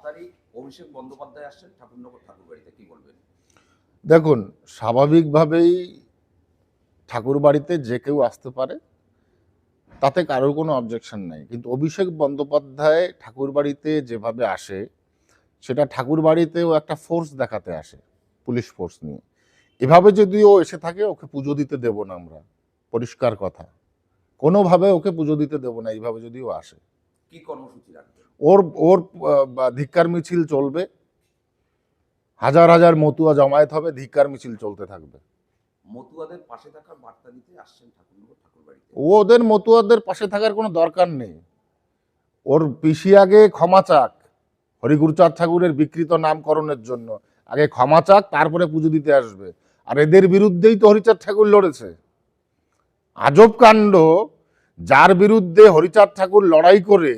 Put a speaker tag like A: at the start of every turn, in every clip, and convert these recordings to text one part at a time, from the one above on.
A: তারিখ অভিষেক বন্দ্যোপাধ্যায় আসছেন ঠাকুরনগর ঠাকুরবাড়িতে, কি বলবেন?
B: দেখুন, স্বাভাবিকভাবেই ঠাকুরবাড়িতে যে কেউ আসতে পারে, তাতে কারোর কোনো অবজেকশন নেই। কিন্তু অভিষেক বন্দ্যোপাধ্যায় ঠাকুরবাড়িতে যেভাবে আসে, সেটা ঠাকুরবাড়িতেও একটা ফোর্স দেখাতে আসে, পুলিশ ফোর্স নিয়ে। এভাবে যদি ও এসে থাকে, ওকে পুজো দিতে দেব না আমরা, পরিষ্কার কথা। কোনোভাবে ওকে পুজো দিতে দেব না এইভাবে যদি ও আসে।
A: কি কর্মসূচি রাখবেন?
B: ওর ওর ধিক্কার মিছিল চলবে, হাজার হাজার মতুয়া জমায়েত হবে, ধিক্কার মিছিল চলতে থাকবে।
A: মতুয়াদের পাশে থাকার বার্তা দিতে আসছেন ঠাকুরনগর ঠাকুরবাড়িতে।
B: ওদের মতুয়াদের পাশে থাকার কোনো দরকার নেই। ওর পিসি আগে ক্ষমা চাক, হরিগুরচাঁদ ঠাকুরের বিকৃত নামকরণের জন্য আগে ক্ষমা চাক, তারপরে পুজো দিতে আসবে। আর এদের বিরুদ্ধেই তো হরিচাঁদ ঠাকুর লড়েছে। আজব কাণ্ড, যার বিরুদ্ধে হরিচাঁদ ঠাকুর লড়াই করে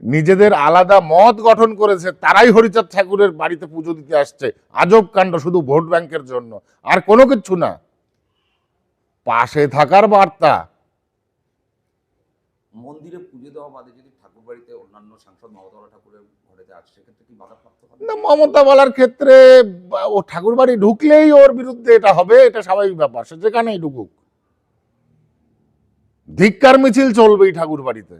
B: নিজেদের আলাদা মত গঠন করেছে, তারাই হরিচাঁদ ঠাকুরের বাড়িতে পুজো দিতে আসছে। আজব কাণ্ড, শুধু ভোট ব্যাংকের জন্য, আর কোনো কিছু না। পাশে থাকার বার্তা।
A: মন্দিরে পুজো দেওয়া বাদে যদি ঠাকুরবাড়িতে অন্যান্য সাংসদ মমতা ঠাকুরের ঘরেতে আসে, সেক্ষেত্রে কি বাধাপ্রাপ্ত হবে?
B: না, মমতা বলার ক্ষেত্রে ও ঠাকুরবাড়ি ঢুকলেই ওর বিরুদ্ধে এটা হবে, এটা স্বাভাবিক ব্যাপার। সে যেখানেই ঢুকুক, ধিক্কার মিছিল চলবেই ঠাকুরবাড়িতে।